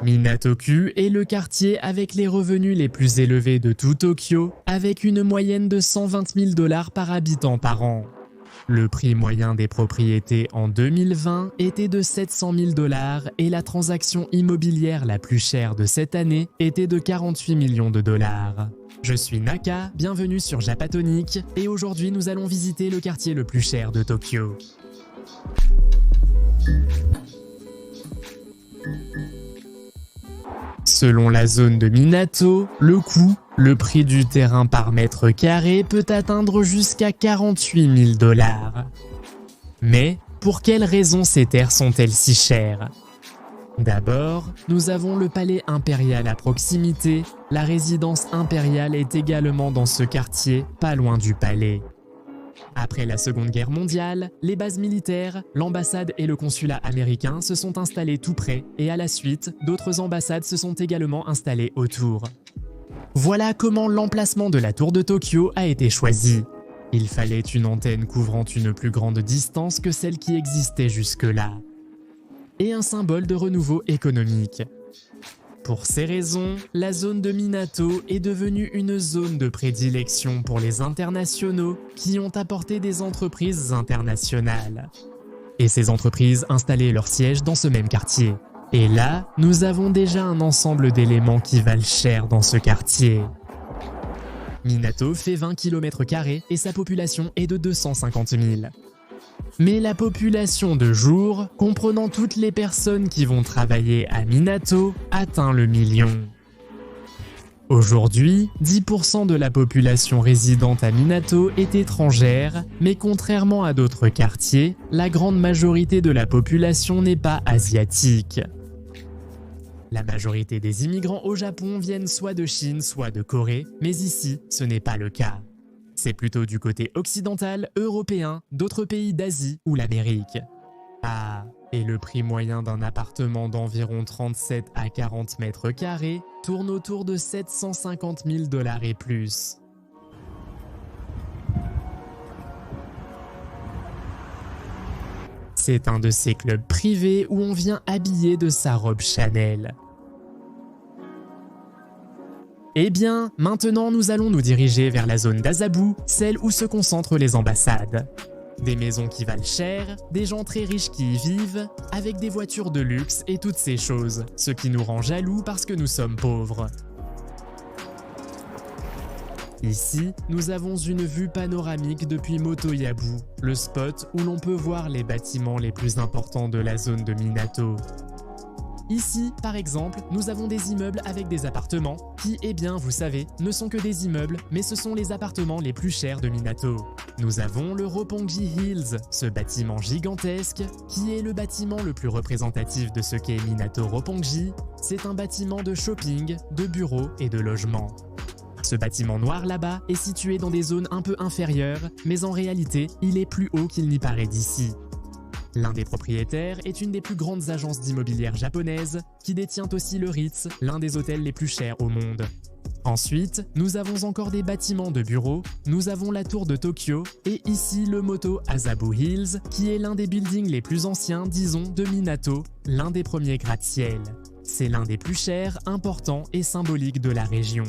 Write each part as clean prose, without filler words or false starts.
Minato-ku est le quartier avec les revenus les plus élevés de tout Tokyo, avec une moyenne de 120 000 $ par habitant par an. Le prix moyen des propriétés en 2020 était de 700 000 $ et la transaction immobilière la plus chère de cette année était de 48 millions de dollars. Je suis Naka, bienvenue sur Japatonic, et aujourd'hui nous allons visiter le quartier le plus cher de Tokyo. Selon la zone de Minato, le prix du terrain par mètre carré peut atteindre jusqu'à 48 000 $. Mais pour quelles raisons ces terres sont-elles si chères? D'abord, nous avons le palais impérial à proximité. La résidence impériale est également dans ce quartier, pas loin du palais. Après la Seconde Guerre mondiale, les bases militaires, l'ambassade et le consulat américain se sont installés tout près et à la suite, d'autres ambassades se sont également installées autour. Voilà comment l'emplacement de la tour de Tokyo a été choisi. Il fallait une antenne couvrant une plus grande distance que celle qui existait jusque-là. Et un symbole de renouveau économique. Pour ces raisons, la zone de Minato est devenue une zone de prédilection pour les internationaux qui ont apporté des entreprises internationales. Et ces entreprises installaient leur siège dans ce même quartier. Et là, nous avons déjà un ensemble d'éléments qui valent cher dans ce quartier. Minato fait 20 km² et sa population est de 250 000. Mais la population de jour, comprenant toutes les personnes qui vont travailler à Minato, atteint le million. Aujourd'hui, 10% de la population résidente à Minato est étrangère, mais contrairement à d'autres quartiers, la grande majorité de la population n'est pas asiatique. La majorité des immigrants au Japon viennent soit de Chine, soit de Corée, mais ici, ce n'est pas le cas. C'est plutôt du côté occidental, européen, d'autres pays d'Asie ou l'Amérique. Ah, et le prix moyen d'un appartement d'environ 37 à 40 mètres carrés tourne autour de 750 000 $ et plus. C'est un de ces clubs privés où on vient habillé de sa robe Chanel. Eh bien, maintenant nous allons nous diriger vers la zone d'Azabu, celle où se concentrent les ambassades. Des maisons qui valent cher, des gens très riches qui y vivent, avec des voitures de luxe et toutes ces choses, ce qui nous rend jaloux parce que nous sommes pauvres. Ici, nous avons une vue panoramique depuis Motoyabu, le spot où l'on peut voir les bâtiments les plus importants de la zone de Minato. Ici, par exemple, nous avons des immeubles avec des appartements qui, eh bien, vous savez, ne sont que des immeubles, mais ce sont les appartements les plus chers de Minato. Nous avons le Roppongi Hills, ce bâtiment gigantesque, qui est le bâtiment le plus représentatif de ce qu'est Minato Roppongi. C'est un bâtiment de shopping, de bureaux et de logements. Ce bâtiment noir là-bas est situé dans des zones un peu inférieures, mais en réalité, il est plus haut qu'il n'y paraît d'ici. L'un des propriétaires est une des plus grandes agences d'immobilière japonaises, qui détient aussi le Ritz, l'un des hôtels les plus chers au monde. Ensuite, nous avons encore des bâtiments de bureaux, nous avons la tour de Tokyo, et ici le Moto Azabu Hills, qui est l'un des buildings les plus anciens, disons, de Minato, l'un des premiers gratte-ciel. C'est l'un des plus chers, importants et symboliques de la région.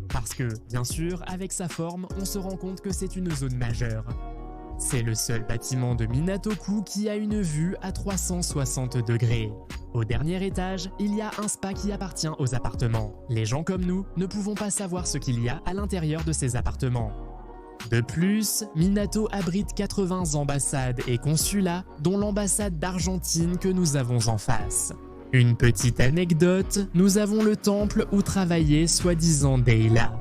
Parce que, bien sûr, avec sa forme, on se rend compte que c'est une zone majeure. C'est le seul bâtiment de Minato-ku qui a une vue à 360 degrés. Au dernier étage, il y a un spa qui appartient aux appartements. Les gens comme nous ne pouvons pas savoir ce qu'il y a à l'intérieur de ces appartements. De plus, Minato abrite 80 ambassades et consulats, dont l'ambassade d'Argentine que nous avons en face. Une petite anecdote, nous avons le temple où travaillait soi-disant Deila.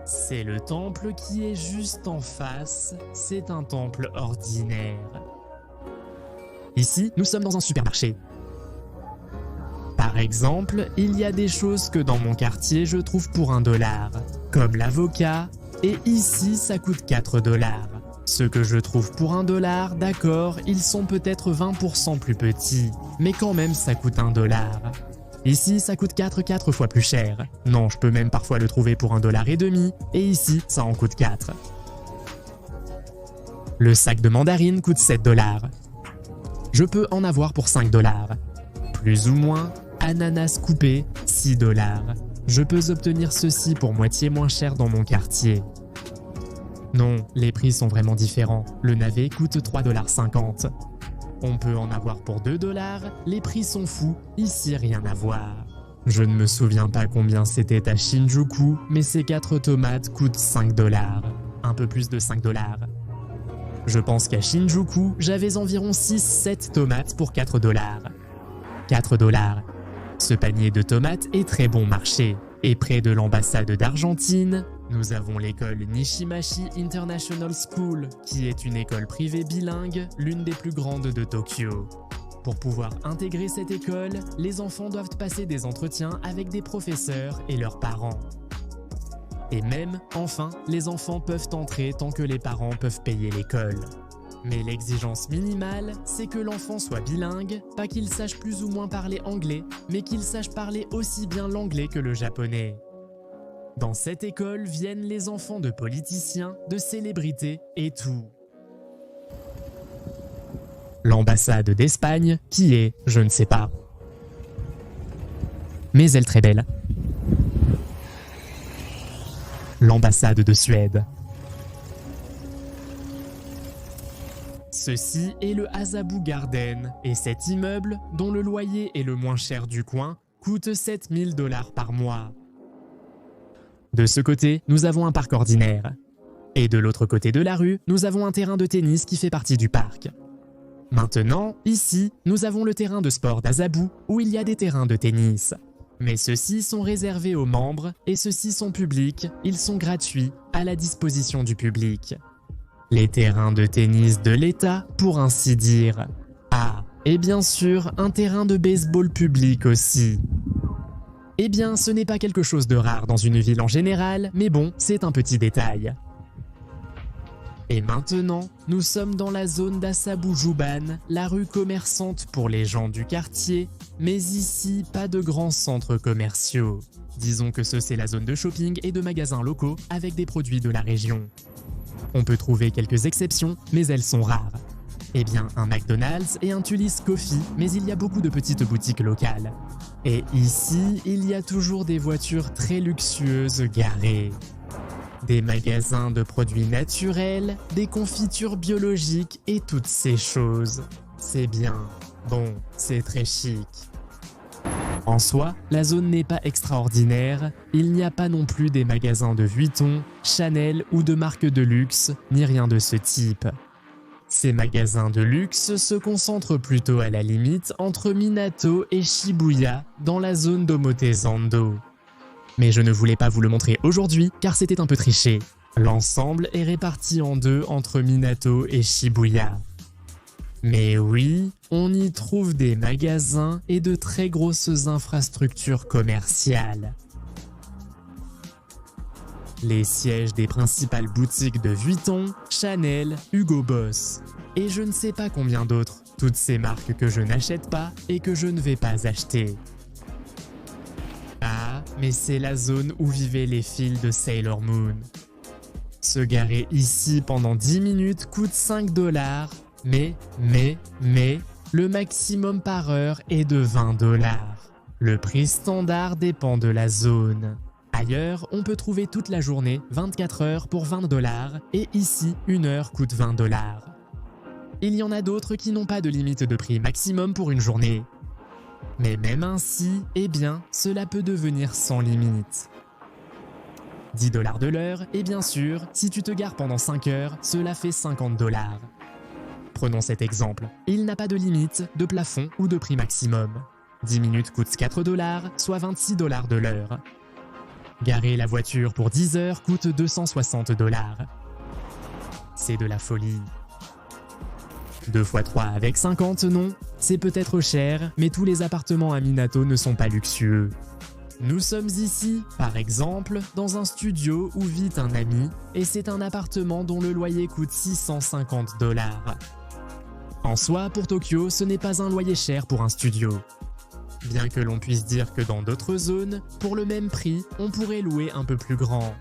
C'est le temple qui est juste en face, c'est un temple ordinaire. Ici, nous sommes dans un supermarché. Par exemple, il y a des choses que dans mon quartier je trouve pour $1, comme l'avocat, et ici ça coûte 4 $. Ce que je trouve pour $1, d'accord, ils sont peut-être 20% plus petits, mais quand même ça coûte $1. Ici, ça coûte 4 fois plus cher. Non, je peux même parfois le trouver pour $1,50, et ici, ça en coûte 4. Le sac de mandarine coûte 7 $. Je peux en avoir pour 5 $. Plus ou moins, ananas coupé, 6 $. Je peux obtenir ceci pour moitié moins cher dans mon quartier. Non, les prix sont vraiment différents. Le navet coûte 3,50 $. On peut en avoir pour 2 $, les prix sont fous, ici rien à voir. Je ne me souviens pas combien c'était à Shinjuku, mais ces 4 tomates coûtent 5 $. Un peu plus de 5 $. Je pense qu'à Shinjuku, j'avais environ 6-7 tomates pour 4 $. 4 $. Ce panier de tomates est très bon marché. Et près de l'ambassade d'Argentine, nous avons l'école Nishimachi International School, qui est une école privée bilingue, l'une des plus grandes de Tokyo. Pour pouvoir intégrer cette école, les enfants doivent passer des entretiens avec des professeurs et leurs parents. Et même, enfin, les enfants peuvent entrer tant que les parents peuvent payer l'école. Mais l'exigence minimale, c'est que l'enfant soit bilingue, pas qu'il sache plus ou moins parler anglais, mais qu'il sache parler aussi bien l'anglais que le japonais. Dans cette école viennent les enfants de politiciens, de célébrités et tout. L'ambassade d'Espagne, qui est, je ne sais pas. Mais elle très belle. L'ambassade de Suède. Ceci est le Azabu Garden, et cet immeuble, dont le loyer est le moins cher du coin, coûte 7 000 $ par mois. De ce côté, nous avons un parc ordinaire. Et de l'autre côté de la rue, nous avons un terrain de tennis qui fait partie du parc. Maintenant, ici, nous avons le terrain de sport d'Azabu, où il y a des terrains de tennis. Mais ceux-ci sont réservés aux membres, et ceux-ci sont publics, ils sont gratuits, à la disposition du public. Les terrains de tennis de l'État, pour ainsi dire. Ah, et bien sûr, un terrain de baseball public aussi. Eh bien, ce n'est pas quelque chose de rare dans une ville en général, mais bon, c'est un petit détail. Et maintenant, nous sommes dans la zone d'Asabu-Juban, la rue commerçante pour les gens du quartier, mais ici, pas de grands centres commerciaux. Disons que c'est la zone de shopping et de magasins locaux avec des produits de la région. On peut trouver quelques exceptions, mais elles sont rares. Eh bien, un McDonald's et un Tully's Coffee, mais il y a beaucoup de petites boutiques locales. Et ici, il y a toujours des voitures très luxueuses garées. Des magasins de produits naturels, des confitures biologiques et toutes ces choses. C'est bien. Bon, c'est très chic. En soi, la zone n'est pas extraordinaire, il n'y a pas non plus des magasins de Vuitton, Chanel ou de marques de luxe, ni rien de ce type. Ces magasins de luxe se concentrent plutôt à la limite entre Minato et Shibuya, dans la zone d'Omotesando. Mais je ne voulais pas vous le montrer aujourd'hui car c'était un peu triché. L'ensemble est réparti en deux entre Minato et Shibuya. Mais oui, on y trouve des magasins et de très grosses infrastructures commerciales. Les sièges des principales boutiques de Vuitton, Chanel, Hugo Boss, et je ne sais pas combien d'autres, toutes ces marques que je n'achète pas et que je ne vais pas acheter. Ah, mais c'est la zone où vivaient les filles de Sailor Moon. Se garer ici pendant 10 minutes coûte 5 $, mais, le maximum par heure est de 20 $. Le prix standard dépend de la zone. Ailleurs, on peut trouver toute la journée, 24 heures pour 20 $, et ici, 1 heure coûte 20 $. Il y en a d'autres qui n'ont pas de limite de prix maximum pour une journée. Mais même ainsi, eh bien, cela peut devenir sans limite. 10 $ de l'heure, et bien sûr, si tu te gares pendant 5 heures, cela fait 50 $. Prenons cet exemple. Il n'a pas de limite, de plafond ou de prix maximum. 10 minutes coûtent 4 $, soit 26 $ de l'heure. Garer la voiture pour 10 heures coûte 260 $. C'est de la folie. 2 x 3 avec 50, non? C'est peut-être cher, mais tous les appartements à Minato ne sont pas luxueux. Nous sommes ici, par exemple, dans un studio où vit un ami, et c'est un appartement dont le loyer coûte 650 $. En soi, pour Tokyo, ce n'est pas un loyer cher pour un studio. Bien que l'on puisse dire que dans d'autres zones, pour le même prix, on pourrait louer un peu plus grand.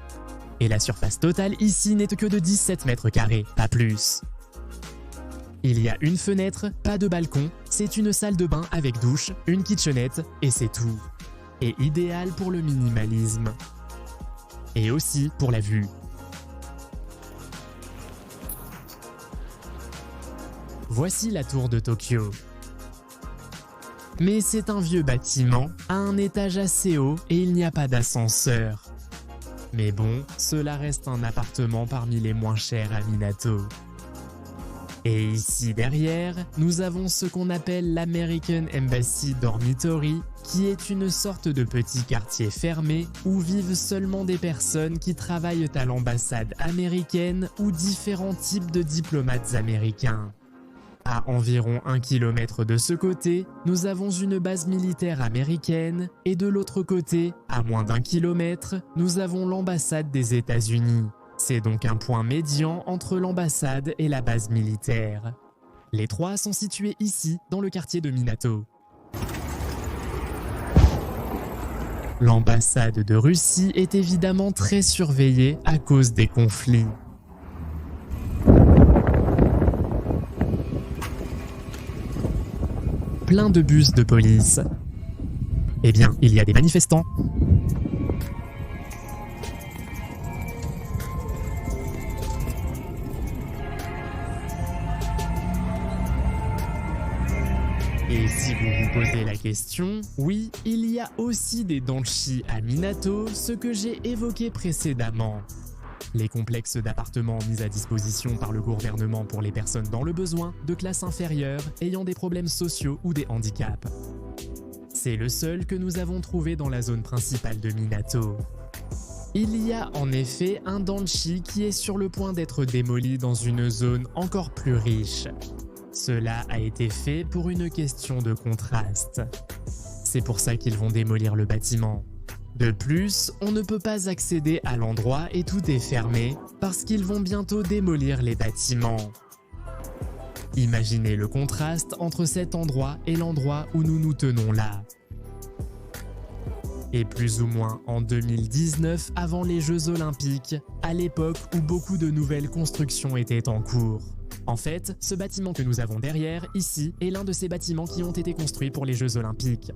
Et la surface totale ici n'est que de 17 mètres carrés, pas plus. Il y a une fenêtre, pas de balcon, c'est une salle de bain avec douche, une kitchenette et c'est tout. Et idéal pour le minimalisme. Et aussi pour la vue. Voici la tour de Tokyo. Mais c'est un vieux bâtiment, à un étage assez haut et il n'y a pas d'ascenseur. Mais bon, cela reste un appartement parmi les moins chers à Minato. Et ici derrière, nous avons ce qu'on appelle l'American Embassy Dormitory, qui est une sorte de petit quartier fermé où vivent seulement des personnes qui travaillent à l'ambassade américaine ou différents types de diplomates américains. À environ 1 km de ce côté, nous avons une base militaire américaine et de l'autre côté, à moins d'1 kilomètre, nous avons l'ambassade des États-Unis. C'est donc un point médian entre l'ambassade et la base militaire. Les trois sont situés ici, dans le quartier de Minato. L'ambassade de Russie est évidemment très surveillée à cause des conflits. Plein de bus de police. Eh bien, il y a des manifestants. Et si vous vous posez la question, oui, il y a aussi des danshi à Minato, ce que j'ai évoqué précédemment. Les complexes d'appartements mis à disposition par le gouvernement pour les personnes dans le besoin, de classe inférieure, ayant des problèmes sociaux ou des handicaps. C'est le seul que nous avons trouvé dans la zone principale de Minato. Il y a en effet un danshi qui est sur le point d'être démoli dans une zone encore plus riche. Cela a été fait pour une question de contraste. C'est pour ça qu'ils vont démolir le bâtiment. De plus, on ne peut pas accéder à l'endroit et tout est fermé parce qu'ils vont bientôt démolir les bâtiments. Imaginez le contraste entre cet endroit et l'endroit où nous nous tenons là. Et plus ou moins en 2019, avant les Jeux Olympiques, à l'époque où beaucoup de nouvelles constructions étaient en cours. En fait, ce bâtiment que nous avons derrière, ici, est l'un de ces bâtiments qui ont été construits pour les Jeux Olympiques.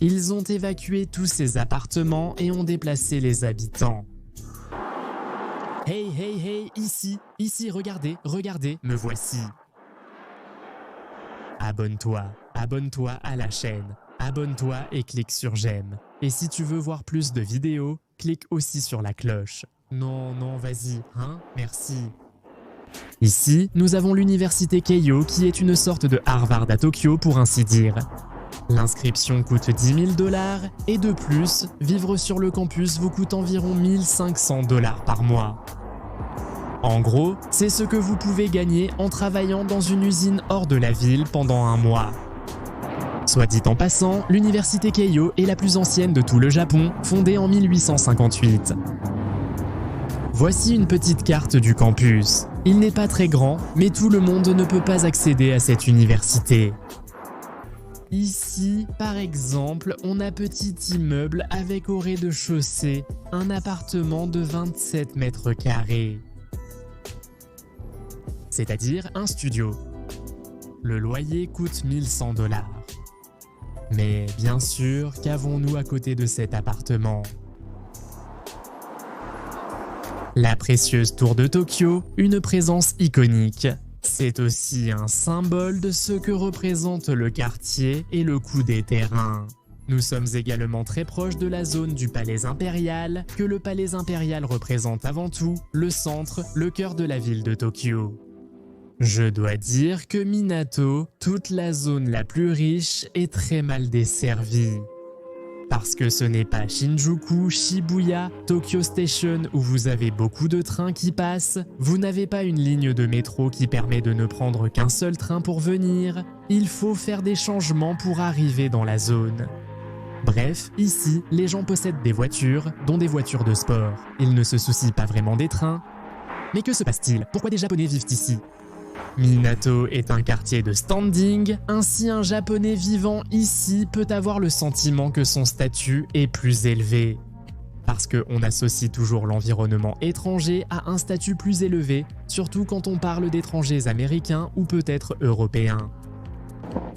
Ils ont évacué tous ces appartements et ont déplacé les habitants. Hey, hey, hey, ici, regardez, me voici. Abonne-toi à la chaîne, abonne-toi et clique sur j'aime. Et si tu veux voir plus de vidéos, clique aussi sur la cloche. Non, vas-y, hein, merci. Ici, nous avons l'université Keio qui est une sorte de Harvard à Tokyo pour ainsi dire. L'inscription coûte 10 000 $ et de plus, vivre sur le campus vous coûte environ 1 500 $ par mois. En gros, c'est ce que vous pouvez gagner en travaillant dans une usine hors de la ville pendant un mois. Soit dit en passant, l'université Keio est la plus ancienne de tout le Japon, fondée en 1858. Voici une petite carte du campus. Il n'est pas très grand, mais tout le monde ne peut pas accéder à cette université. Ici, par exemple, on a petit immeuble avec au rez-de-chaussée un appartement de 27 mètres carrés. C'est-à-dire un studio. Le loyer coûte 1 100 $. Mais bien sûr, qu'avons-nous à côté de cet appartement ? La précieuse tour de Tokyo, une présence iconique. C'est aussi un symbole de ce que représente le quartier et le coût des terrains. Nous sommes également très proches de la zone du palais impérial, que le palais impérial représente avant tout le centre, le cœur de la ville de Tokyo. Je dois dire que Minato, toute la zone la plus riche, est très mal desservie. Parce que ce n'est pas Shinjuku, Shibuya, Tokyo Station où vous avez beaucoup de trains qui passent, vous n'avez pas une ligne de métro qui permet de ne prendre qu'un seul train pour venir, il faut faire des changements pour arriver dans la zone. Bref, ici, les gens possèdent des voitures, dont des voitures de sport. Ils ne se soucient pas vraiment des trains. Mais que se passe-t-il? Pourquoi des Japonais vivent ici? Minato est un quartier de standing, ainsi un Japonais vivant ici peut avoir le sentiment que son statut est plus élevé. parce qu'on associe toujours l'environnement étranger à un statut plus élevé, surtout quand on parle d'étrangers américains ou peut-être européens.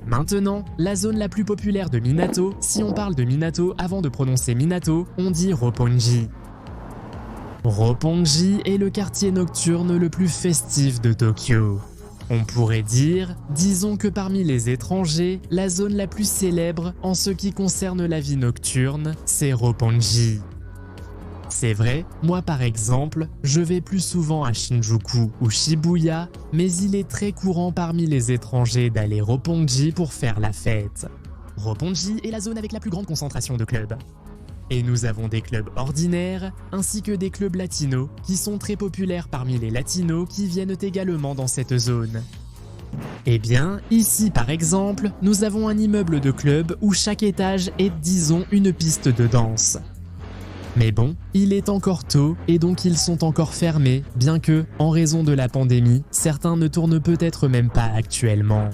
Maintenant, la zone la plus populaire de Minato, si on parle de Minato avant de prononcer Minato, on dit Roppongi. Roppongi est le quartier nocturne le plus festif de Tokyo. On pourrait dire, disons que parmi les étrangers, la zone la plus célèbre en ce qui concerne la vie nocturne, c'est Roppongi. C'est vrai, moi par exemple, je vais plus souvent à Shinjuku ou Shibuya, mais il est très courant parmi les étrangers d'aller Roppongi pour faire la fête. Roppongi est la zone avec la plus grande concentration de clubs. Et nous avons des clubs ordinaires, ainsi que des clubs latinos, qui sont très populaires parmi les latinos qui viennent également dans cette zone. Eh bien, ici par exemple, nous avons un immeuble de club où chaque étage est, disons, une piste de danse. Mais bon, il est encore tôt et donc ils sont encore fermés, bien que, en raison de la pandémie, certains ne tournent peut-être même pas actuellement.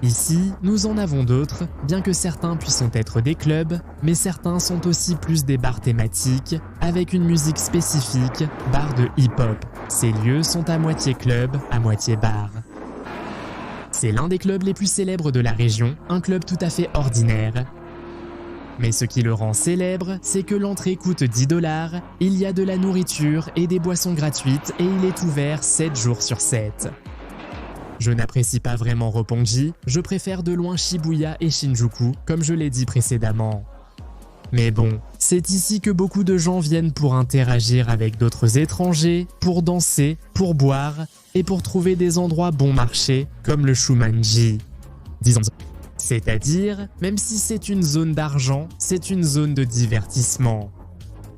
Ici, nous en avons d'autres, bien que certains puissent être des clubs, mais certains sont aussi plus des bars thématiques, avec une musique spécifique, bars de hip-hop. Ces lieux sont à moitié club, à moitié bar. C'est l'un des clubs les plus célèbres de la région, un club tout à fait ordinaire. Mais ce qui le rend célèbre, c'est que l'entrée coûte 10 $, il y a de la nourriture et des boissons gratuites et il est ouvert 7 jours sur 7. Je n'apprécie pas vraiment Roppongi, je préfère de loin Shibuya et Shinjuku, comme je l'ai dit précédemment. Mais bon, c'est ici que beaucoup de gens viennent pour interagir avec d'autres étrangers, pour danser, pour boire et pour trouver des endroits bon marché, comme le Shumanji. Disons. C'est-à-dire, même si c'est une zone d'argent, c'est une zone de divertissement.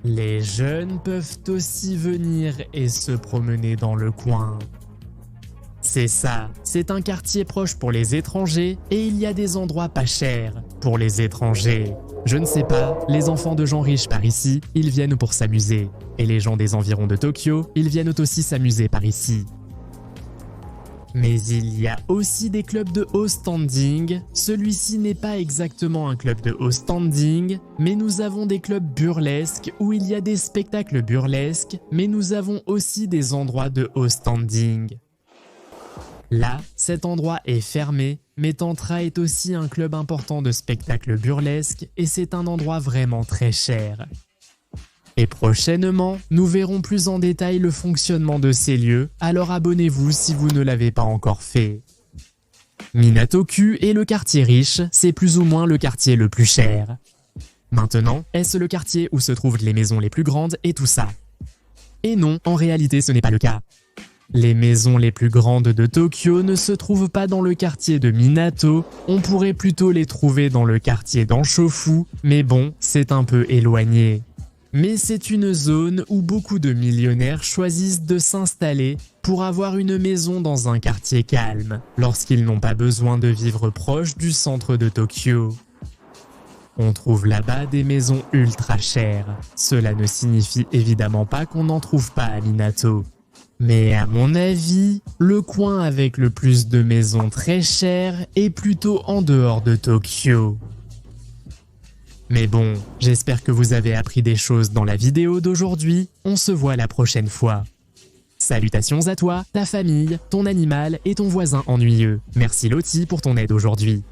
Les jeunes peuvent aussi venir et se promener dans le coin. C'est ça, c'est un quartier proche pour les étrangers et il y a des endroits pas chers pour les étrangers. Je ne sais pas, les enfants de gens riches par ici, ils viennent pour s'amuser. Et les gens des environs de Tokyo, ils viennent aussi s'amuser par ici. Mais il y a aussi des clubs de haut standing. Celui-ci n'est pas exactement un club de haut standing, mais nous avons des clubs burlesques où il y a des spectacles burlesques, mais nous avons aussi des endroits de haut standing. Là, cet endroit est fermé, mais Tantra est aussi un club important de spectacles burlesques et c'est un endroit vraiment très cher. Et prochainement, nous verrons plus en détail le fonctionnement de ces lieux, alors abonnez-vous si vous ne l'avez pas encore fait. Minato-ku est le quartier riche, c'est plus ou moins le quartier le plus cher. Maintenant, est-ce le quartier où se trouvent les maisons les plus grandes et tout ça? Et non, en réalité ce n'est pas le cas. Les maisons les plus grandes de Tokyo ne se trouvent pas dans le quartier de Minato, on pourrait plutôt les trouver dans le quartier d'Anshofu, mais bon, c'est un peu éloigné. Mais c'est une zone où beaucoup de millionnaires choisissent de s'installer pour avoir une maison dans un quartier calme, lorsqu'ils n'ont pas besoin de vivre proche du centre de Tokyo. On trouve là-bas des maisons ultra chères. Cela ne signifie évidemment pas qu'on n'en trouve pas à Minato. Mais à mon avis, le coin avec le plus de maisons très chères est plutôt en dehors de Tokyo. Mais bon, j'espère que vous avez appris des choses dans la vidéo d'aujourd'hui. On se voit la prochaine fois. Salutations à toi, ta famille, ton animal et ton voisin ennuyeux. Merci Lottie pour ton aide aujourd'hui.